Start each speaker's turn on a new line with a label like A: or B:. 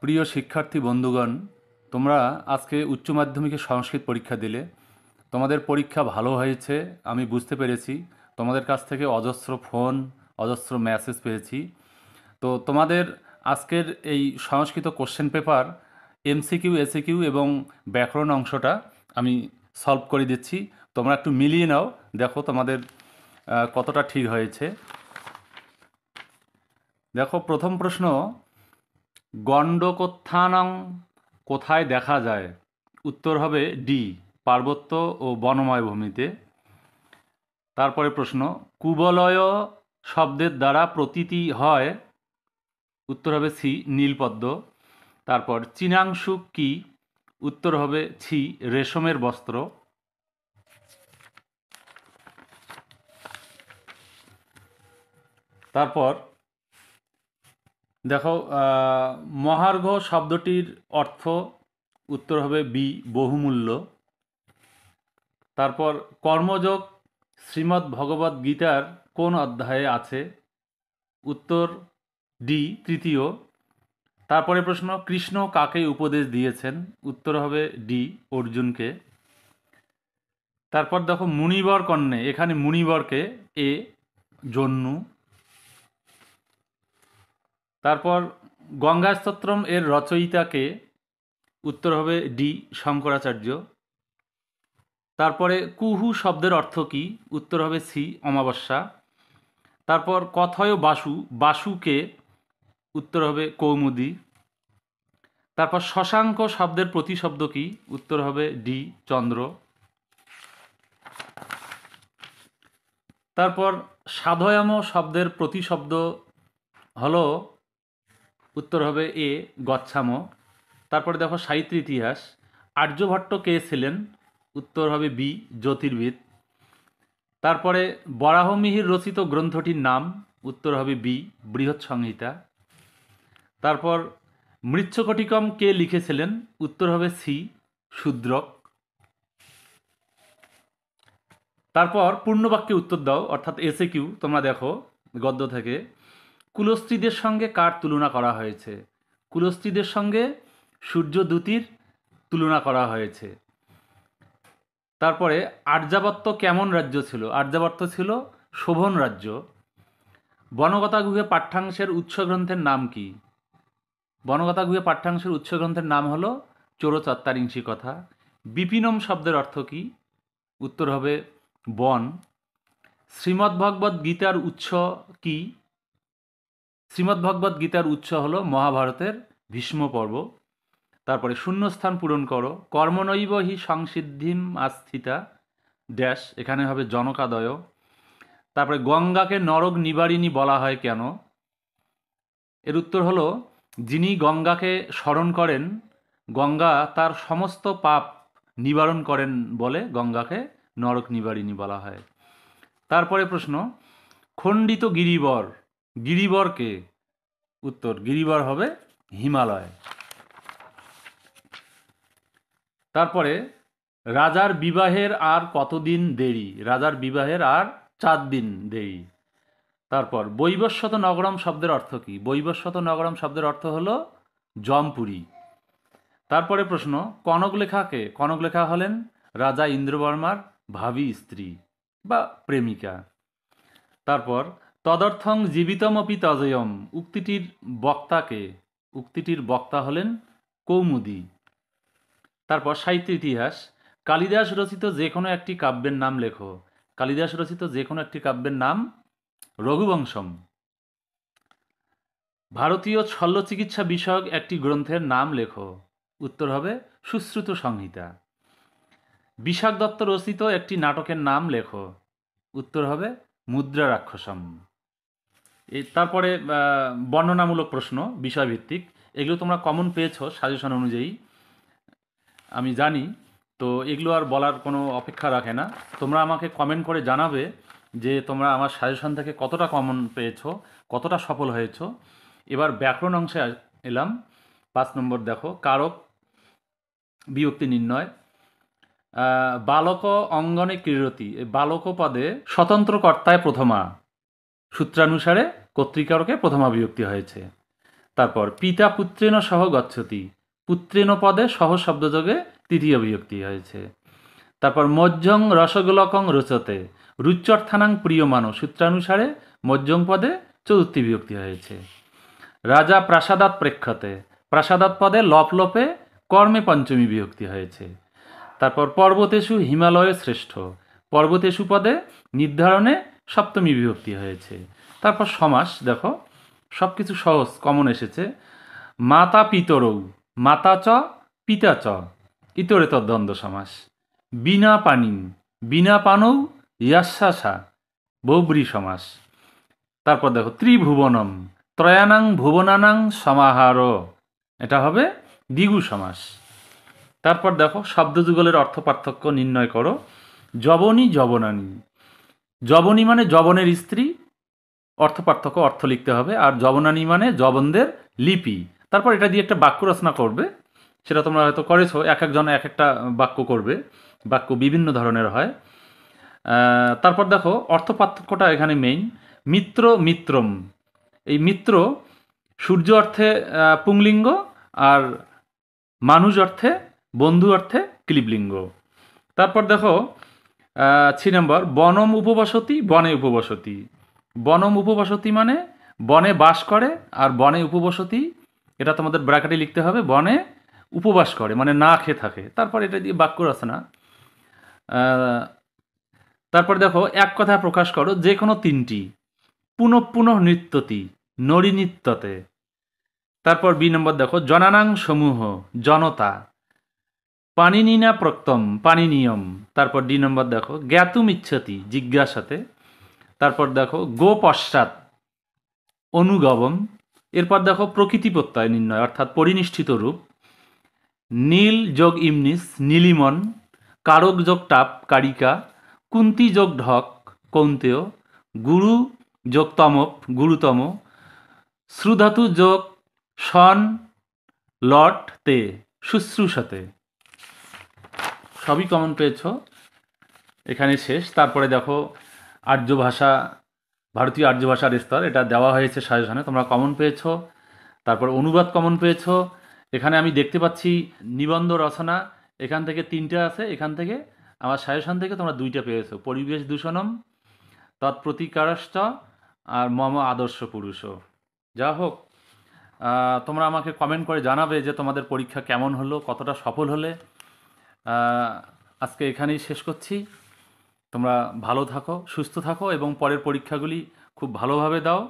A: প্রিয় শিক্ষার্থী বন্ধুগণ, তোমরা আজকে উচ্চ মাধ্যমিকে সংস্কৃত পরীক্ষা দিলে। তোমাদের পরীক্ষা ভালো হয়েছে আমি বুঝতে পেরেছি। তোমাদের কাছ থেকে অজস্র ফোন, অজস্র মেসেজ পেয়েছি। তো তোমাদের আজকের এই সংস্কৃত কোশ্চেন পেপার এমসিকিউ, এসিকিউ এবং ব্যাকরণ অংশটা আমি সলভ করে দিচ্ছি। তোমরা একটু মিলিয়ে নাও, দেখো তোমাদের কতটা ঠিক হয়েছে। দেখো, প্রথম প্রশ্ন, গণ্ডকোত্থানং কোথায় দেখা যায়? উত্তর হবে ডি, পার্বত্য ও বনময় ভূমিতে। তারপরে প্রশ্ন, কুবলয় শব্দের দ্বারা প্রতীতি হয়? উত্তর হবে সি, নীলপদ্ম। তারপর চীনাংশুক কি? উত্তর হবে ছি, রেশমের বস্ত্র। তারপর দেখো, মহার্ঘ শব্দটির অর্থ? উত্তর হবে বি, বহুমূল্য। তারপর কর্মযোগ শ্রীমদ্ ভগবদ্ গীতার কোন অধ্যায়ে আছে? উত্তর ডি, তৃতীয়। তারপরে প্রশ্ন, কৃষ্ণ কাকে উপদেশ দিয়েছেন? উত্তর হবে ডি, অর্জুনকে। তারপর দেখো, মুনিবর কন্যে, এখানে মুনিবরকে? এ, জন্নু। তারপর গঙ্গা স্তোত্রম এর রচয়িতাকে? উত্তর হবে ডি, শঙ্করাচার্য। তারপরে কুহু শব্দের অর্থ কি? উত্তর হবে সি, অমাবস্যা। তারপর কথয় বাসু, বাসুকে? উত্তর হবে কৌমুদী। তারপর শশাঙ্ক শব্দের প্রতিশব্দ কি? উত্তর হবে ডি, চন্দ্র। তারপর সাধয়াম শব্দের প্রতিশব্দ হলো? উত্তর হবে এ, গচ্ছাম। তারপরে দেখো সাহিত্য ইতিহাস, আর্যভট্ট কে ছিলেন? উত্তর হবে বি, জ্যোতির্বিদ। তারপরে বরাহমিহির রচিত গ্রন্থটির নাম? উত্তর হবে বি, বৃহৎ সংহিতা। তারপর মৃচ্ছকটিকম কে লিখেছিলেন? উত্তর হবে সি, শূদ্রক। তারপর পূর্ণবাক্যে উত্তর দাও, অর্থাৎ এসে কিউ। তোমরা দেখো গদ্য থেকে, কুলস্ত্রীদের সঙ্গে কার তুলনা করা হয়েছে? কুলস্ত্রীদের সঙ্গে সূর্যদূতির তুলনা করা হয়েছে। তারপরে আর্যাবর্ত কেমন রাজ্য ছিল? আর্যাবর্ত ছিল শোভন রাজ্য। বনগতা গুহে পাঠ্যাংশের উৎস গ্রন্থের নাম কি? বনগতা গুহে পাঠ্যাংশের উৎস গ্রন্থের নাম হলো চোরচত্বারিংশী কথা। বিপিনম শব্দের অর্থ কি? উত্তর হবে বন। শ্রীমদ্ভগবদ্ গীতার উৎস কি? শ্রীমদ্ভগবদ্ গীতার উৎস হলো মহাভারতের ভীষ্ম পর্ব। তারপরে শূন্যস্থান পূরণ করো। কর্মনৈব হি সংসিদ্ধিম আস্থিতা ড্যাশ, এখানে হবে জনকাদয়। তারপরে গঙ্গাকে নরক নিবারিণী বলা হয় কেন? এর উত্তর হলো, যিনি গঙ্গাকে স্মরণ করেন, গঙ্গা তার সমস্ত পাপ নিবারণ করেন বলে গঙ্গাকে নরক নিবারিণী বলা হয়। তারপরে প্রশ্ন, খণ্ডিত গিরিবর, গিরিবরকে? উত্তর, গিরিবর হবে হিমালয়। তারপরে রাজার বিবাহের আর কতদিন দেরি? রাজার বিবাহের আর 4 দিন দেরি। তারপর বৈবস্বত নগরম শব্দের অর্থ কি? বৈবস্বত নগরম শব্দের অর্থ হলো জমপুরী। তারপরে প্রশ্ন, কনকলেখাকে? কনকলেখা হলেন রাজা ইন্দ্রবর্মার ভাবী স্ত্রী বা প্রেমিকা। তারপর তদর্থং জীবিতমপি তজয়ম, উক্তিটির বক্তাকে? উক্তিটির বক্তা হলেন কৌমুদী। তারপর সাহিত্য ইতিহাস, কালিদাস রচিত যে কোনো একটি কাব্যের নাম লেখো। কালিদাস রচিত যে কোনো একটি কাব্যের নাম? রঘুবংশম। ভারতীয় শল্যচিকিৎসা বিষয়ক একটি গ্রন্থের নাম লেখো। উত্তর হবে সুশ্রুত সংহিতা। বিশাখ দত্ত রচিত একটি নাটকের নাম লেখো। উত্তর হবে মুদ্রা রাক্ষসম। তারপরে বর্ণনামূলক প্রশ্ন, বিষয়ভিত্তিক। এগুলো তোমরা কমন পেয়েছো সাজেশন অনুযায়ী, আমি জানি। তো এগুলো আর বলার কোনো অপেক্ষা রাখে না। তোমরা আমাকে কমেন্ট করে জানাবে যে তোমরা আমার সাজেশন থেকে কতটা কমন পেয়েছো, কতটা সফল হয়েছো। এবার ব্যাকরণ অংশে এলাম। 5 নম্বর দেখো, কারক বিভক্তি নির্ণয়। বালক অঙ্গনে ক্রীড়তি, বালক পদে স্বতন্ত্র কর্তায় প্রথমা, সূত্রানুসারে কর্তৃকারকে প্রথমা বিভক্তি হয়েছে। তারপর পিতা পুত্রেণ সহ গচ্ছতি, পুত্রেণ পদে সহ শব্দযোগে তৃতীয় বিভক্তি হয়েছে। তারপর মজ্জং রসগোলকং রোচতে, রুচ্যর্থানাং প্রিয়মানো সূত্রানুসারে মজ্জং পদে চতুর্থী বিভক্তি হয়েছে। রাজা প্রাসাদাত প্রেক্ষতে, প্রাসাদাত পদে লপ লোপে কর্মে পঞ্চমী বিভক্তি হয়েছে। তারপর পর্বতেষু হিমালয় শ্রেষ্ঠ, পর্বতেষু পদে নির্ধারণে সপ্তমী বিভক্তি হয়েছে। তারপর সমাস দেখো, সব কিছু সহজ কমন এসেছে। মাতা পিতরৌ, মাতা চ পিতা চ, ইতরেতর দ্বন্দ্ব সমাস। বিনা পানি, বিনা পানৌ ইয়াস্যাসা, বহুব্রী সমাস। তারপর দেখো ত্রিভুবনম, ত্রয়ানাং ভুবনানাং সমাহার, এটা হবে দ্বিগু সমাস। তারপর দেখো শব্দযুগলের অর্থ পার্থক্য নির্ণয় করো। যবনী যবনানী, যবনী মানে যবনের স্ত্রী, অর্থ পার্থক্য অর্থ লিখতে হবে। আর যবনানী মানে যবনদের লিপি। তারপর এটা দিয়ে একটা বাক্য রচনা করবে, সেটা তোমরা হয়তো করেছো, এক একজন এক একটা বাক্য করবে, বাক্য বিভিন্ন ধরনের হয়। তারপর দেখো অর্থ পার্থক্যটা এখানে মেইন। মিত্র মিত্রম, এই মিত্র সূর্য অর্থে পুংলিঙ্গ, আর মানুষ অর্থে বন্ধু অর্থে ক্লিবলিঙ্গ। তারপর দেখো 3 নম্বর বনম উপবসতি, বনে উপবসতি। বনম উপবসতি মানে বনে বাস করে, আর বনে উপবসতি এটা তোমাদের ব্র্যাকেটে লিখতে হবে, বনে উপবাস করে মানে না খেয়ে থাকে। তারপর এটা দিয়ে বাক্য রচনা। তারপর দেখো এক কথায় প্রকাশ করো যে কোনো 3টি। পুনঃ পুনঃ নৃত্যতি, নরী নৃত্যতে। তারপর 2 নম্বর দেখো জনানাং সমূহ, জনতা। পানিনিনা প্রক্তম, পানিনিয়ম। তারপর 2 নম্বর দেখো জ্ঞাতুম ইচ্ছতি, জিজ্ঞাসাতে। তারপর দেখো গো পশ্চাৎ, অনুগবম। এরপর দেখো প্রকৃতি প্রত্যয় নির্ণয় অর্থাৎ পরিনিষ্ঠিত রূপ। নীল যোগ ইমনিস, নীলিমন। কারক যোগ টাপ, কারিকা। কুন্তি যোগ ঢক, কৌন্তেয়। গুরু যোগ তমপ, গুরুতম। শ্রুধাতু যোগ শন, লট তে, শুশ্রূষাতে। সবই কমন পেয়েছ, এখানে শেষ। তারপরে দেখো আর্য ভাষা, ভারতীয় আর্য ভাষার স্তর, এটা দেওয়া হয়েছে সাজেশনে, তোমরা কমন পেয়েছ। তারপর অনুবাদ কমন পেয়েছ। এখানে আমি দেখতে পাচ্ছি নিবন্ধ রচনা, এখান থেকে 3টে আছে, এখান থেকে আমার সাজেশন থেকে তোমরা 2টা পেয়েছো। পরিবেশ দূষণম, তৎপ্রতিকারশ্চ, আর মম আদর্শ পুরুষ। যা হোক, তোমরা আমাকে কমেন্ট করে জানাবে যে তোমাদের পরীক্ষা কেমন হলো, কতটা সফল হলে। আজকে এখানেই শেষ করছি। তোমরা ভালো থাকো, সুস্থ থাকো এবং পরের পরীক্ষাগুলি খুব ভালোভাবে দাও।